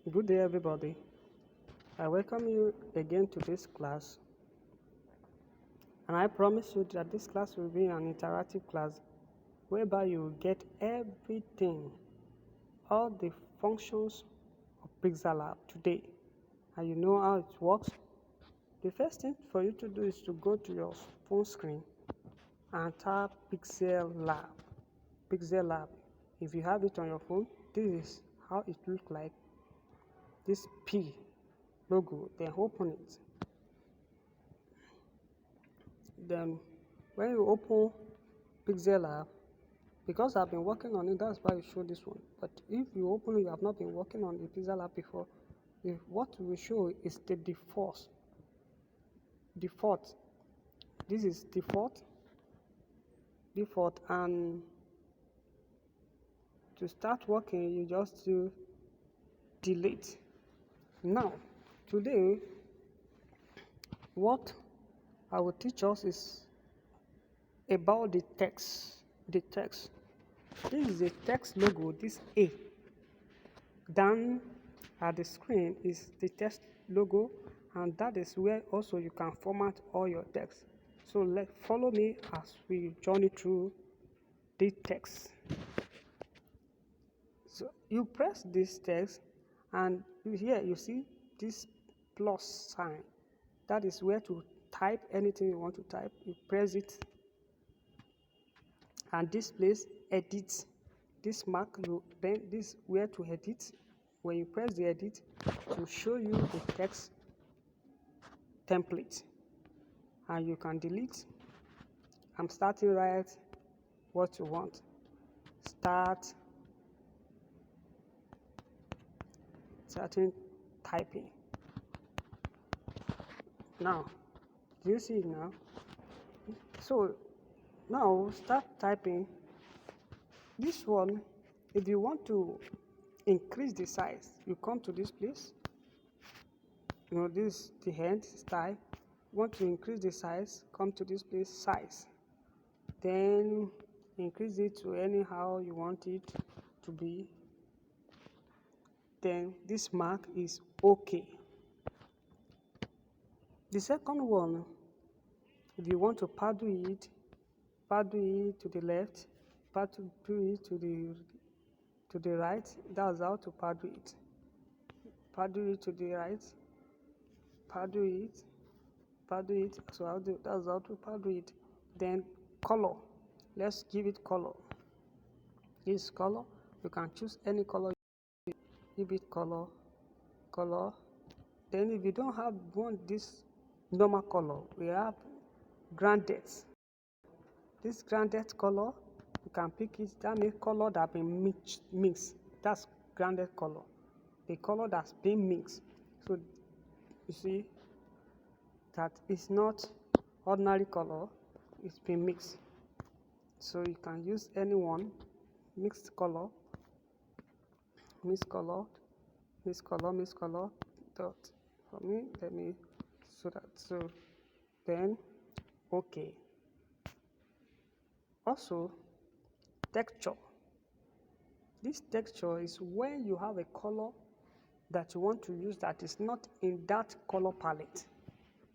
Good day, everybody. I welcome you again to this class, and I promise you that this class will be an interactive class whereby you will get everything, all the functions of Pixellab today, and you know how it works. The first thing for you to do is to go to your phone screen and tap Pixellab. Pixellab. If you have it on your phone, this is how it looks like. This P logo, then open it. Then when you open Pixellab, because I've been working on it, that's why I show this one. But if you open it, you have not been working on the Pixellab before, what we show is the default. This is default, and to start working, you just do delete. Now, today, what I will teach us is about the text. This is a text logo. This A down at the screen is the text logo, and that is where also you can format all your text. So follow me as we journey through the text. So you press this text, and here you see this plus sign. That is where to type anything you want to type. You press it, and this place edit. This mark, then this where to edit. When you press the edit, to show you the text template, and you can delete. I'm starting right what you want. Starting typing. Now, do you see it now? So now start typing. This one, if you want to increase the size, you come to this place. This is the hand style. Want to increase the size, come to this place, size. Then increase it to anyhow you want it to be. Then this mark is OK. The second one, if you want to paddle it to the left, paddle it to the right, that's how to paddle it. Paddle it to the right, paddle it, so that's how to paddle it. Then color, let's give it color. This color, you can choose any color, give it color. Then if you don't want this normal color, we have graded. This graded color, you can pick it. That means color that been mixed. That's graded color. The color that's been mixed. So you see that it's not ordinary color, it's been mixed. So you can use any one, mixed color, dot. For me, let me so that. So then OK. Also, texture. This texture is when you have a color that you want to use that is not in that color palette.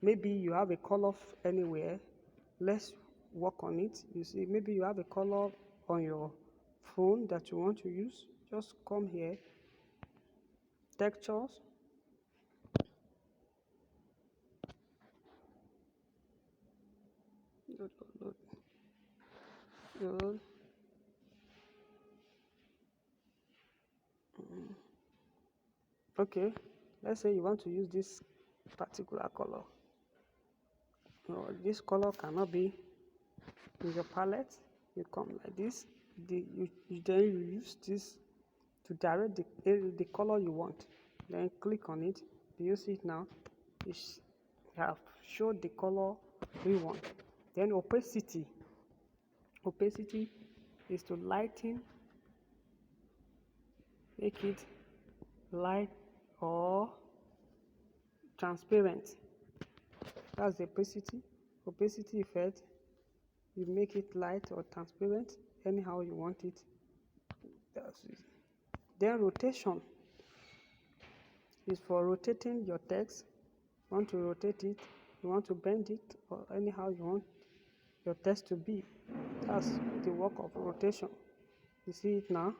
Maybe you have a color anywhere. Let's work on it. You see, maybe you have a color on your phone that you want to use. Just come here, textures. Load. Okay, let's say you want to use this particular color. This color cannot be in your palette. You come like this. Then you use this to direct the color you want. Then click on it. Do you see it now? You have showed the color we want. Then opacity. Opacity is to lighten, make it light or transparent. That's the opacity. Opacity effect, you make it light or transparent anyhow you want it. That's it. Then rotation. is for rotating your text. You want to rotate it, you want to bend it, or anyhow you want your text to be. That's the work of rotation. You see it now?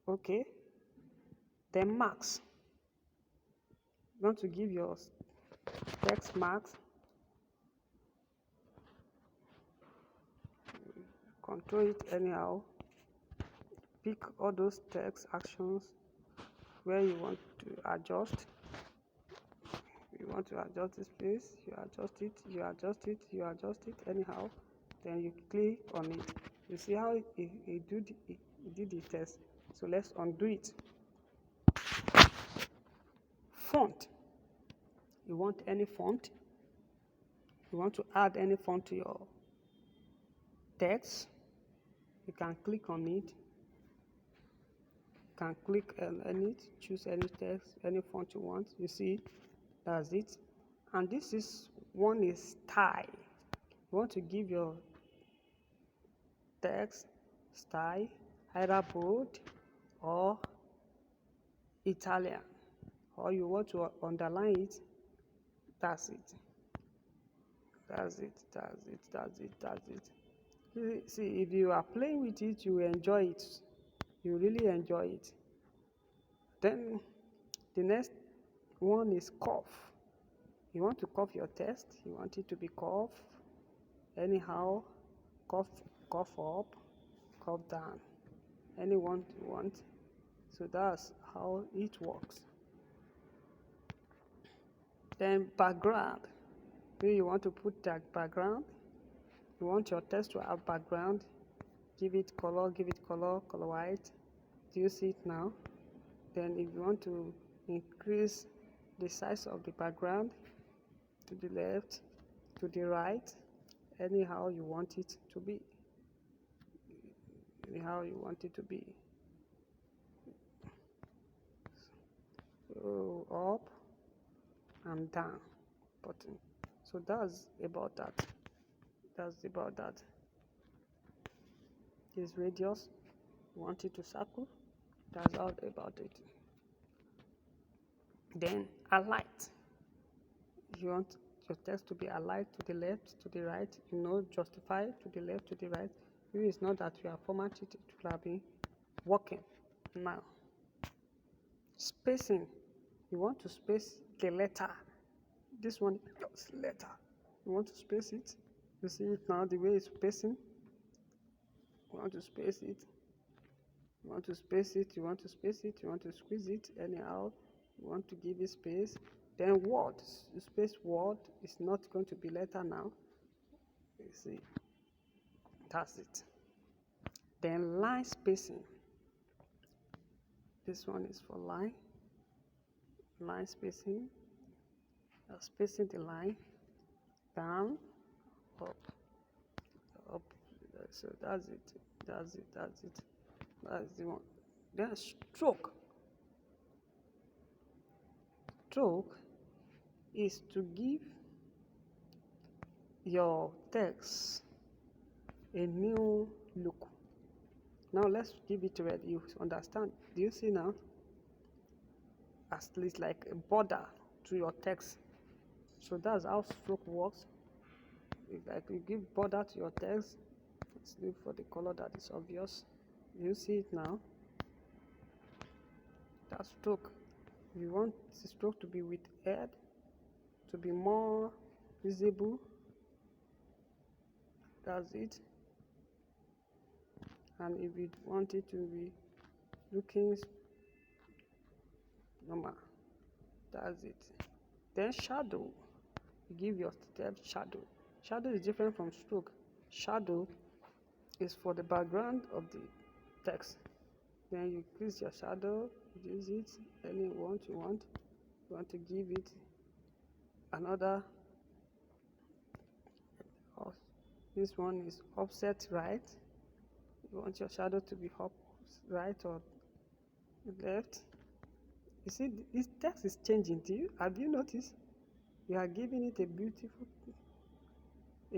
Okay. Then marks. You want to give your text marks. Control it anyhow. Pick all those text actions where you want to adjust. You want to adjust this place, you adjust it, you adjust it, you adjust it anyhow. Then you click on it. You see how it did the test. So let's undo it. Font. You want any font. You want to add any font to your text. You can click on it. You can click on it, choose any text, any font you want. You see, that's it. And this is one is style. You want to give your text style, either bold or Italian, or you want to underline it. That's it. That's it. That's it. That's it. That's it. See, if you are playing with it, you enjoy it. You really enjoy it. Then the next one is curve. You want to curve your text. You want it to be curved anyhow. Curve up, curve down. Anyone you want. So that's how it works. Then background. Where you want to put that background. You want your text to have background. Give it color, color white. Do you see it now? Then if you want to increase the size of the background to the left, to the right, anyhow you want it to be. Anyhow you want it to be. So up and down button. So that's about that. That's about that. This radius, you want it to circle. That's all about it. Then alight. You want your text to be aligned to the left, to the right, justify to the left, to the right. If it's not that you are formatted, it will have been working. Now, spacing. You want to space the letter. This one is letter. You want to space it. You see it now, the way it's spacing. You want to space it. You want to space it. You want to space it. You want to squeeze it anyhow. You want to give it space. Then word, you space word is not going to be letter now. You see, that's it. Then line spacing. This one is for line. Line spacing. Spacing the line down, up. So that's it. That's it. That's it. That's the one. Then stroke. Stroke is to give your text a new look. Now let's give it red. You understand? Do you see now? At least like a border to your text. So that's how stroke works. Like you give border to your text. Let's look for the color that is obvious. You see it now? That's stroke. If you want the stroke to be with head, to be more visible, that's it. And if you want it to be looking normal, that's it. Then shadow. You give your text shadow. Shadow is different from stroke. Shadow is for the background of the text. Then you increase your shadow, use it any one you want. You want to give it another. This one is offset right. You want your shadow to be up right or left. You see, this text is changing to you. Have you noticed? You are giving it a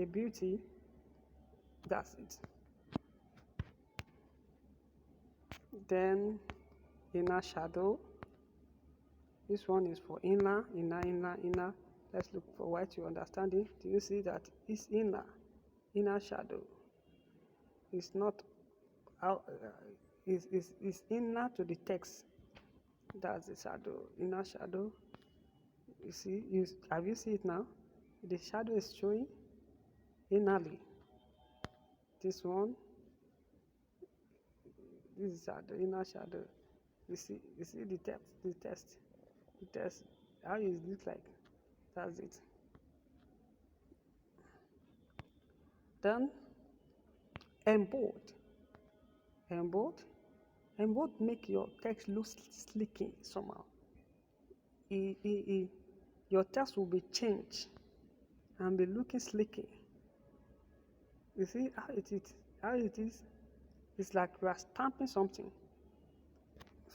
beauty. That's it. Then inner shadow. This one is for inner. Let's look for what you understanding. Do you see that it's inner shadow? It's not out, is inner to the text. That's the shadow, inner shadow. You see, have you seen it now? The shadow is showing innerly. This one, this is shadow, inner shadow. You see the test, how it looks like. That's it. Then embed, embed, embed make your text look sleeky somehow. Your text will be changed and be looking sleeky. You see how it is? How it is? It's like you are stamping something.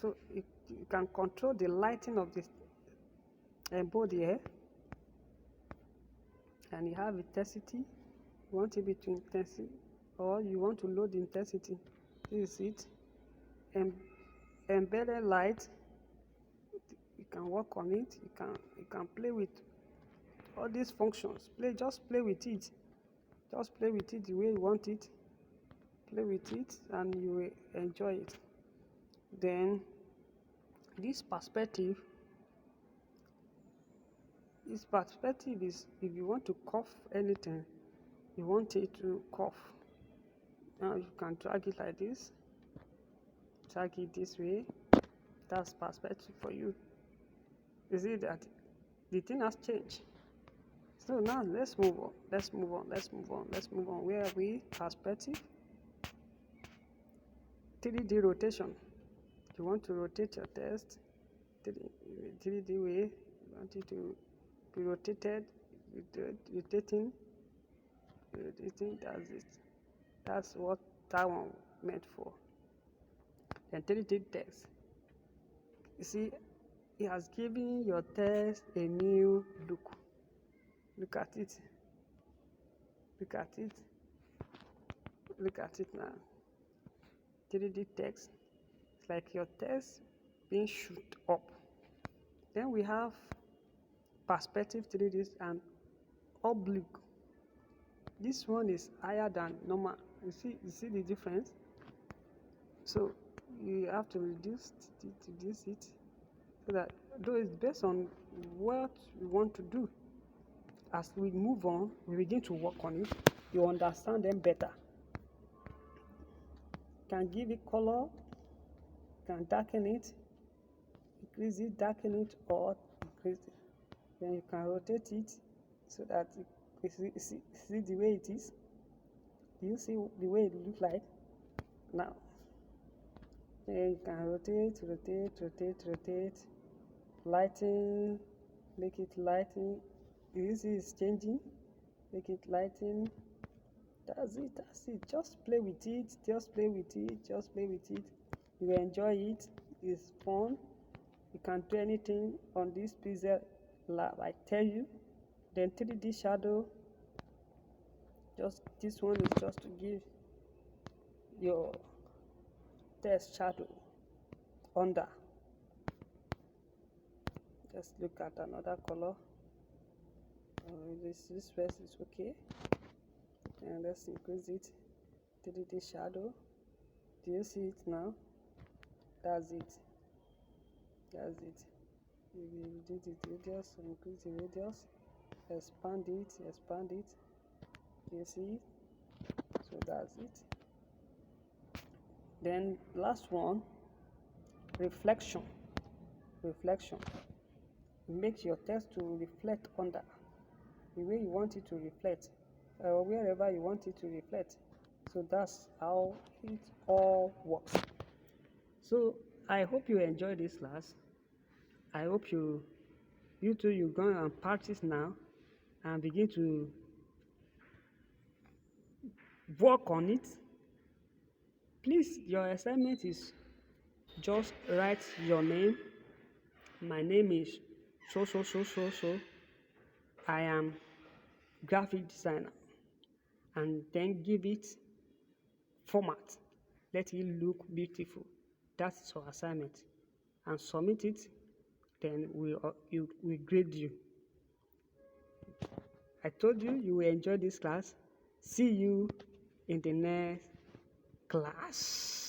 So you can control the lighting of this embed here, and you have intensity. You want it between intensity, or you want to load the intensity. This is it. Embedded light. You can work on it. You can play with all these functions. Just play with it. Just play with it the way you want it. Play with it and you will enjoy it. Then this perspective is if you want to cough anything, you want it to cough. Now you can drag it like this, drag it this way. That's perspective for you. You see that the thing has changed. So now let's move on. Where are we? Perspective. 3D rotation. You want to rotate your text 3D way. You want it to be rotated. Rotating. That's it. That's what that one meant for. Then 3D text. You see, it has given your text a new look. Look at it. Look at it. Look at it now. 3D text. It's like your text being shoot up. Then we have perspective 3D and oblique. This one is higher than normal. You see the difference? So you have to reduce it so that though it's based on what you want to do. As we move on, we begin to work on it. You understand them better. You can give it color, you can darken it, increase it, darken it, or increase it. Then you can rotate it so that you see the way it is. Do you see the way it looks like? Now, then you can rotate, lighten, make it lighten. You see it's changing, make it lighten. That's it. Just play with it. You will enjoy it. It's fun. You can do anything on this Pixellab, I tell you. Then 3D shadow. This one is just to give your text shadow under. Just look at another color. This first is okay. And let's increase it. 3D shadow. Do you see it now? That's it. You reduce the radius, increase the radius, expand it. Do you see it? So that's it. Then last one, reflection. Make your text to reflect under the way you want it to reflect, or wherever you want it to reflect. So that's how it all works. So I hope you enjoy this class. I hope you too, you go and practice now and begin to work on it. Please, your assignment is just write your name. My name is so. I am graphic designer, and then give it format. Let it look beautiful. That's your assignment. and submit it, then we grade you. I told you you will enjoy this class. See you in the next class.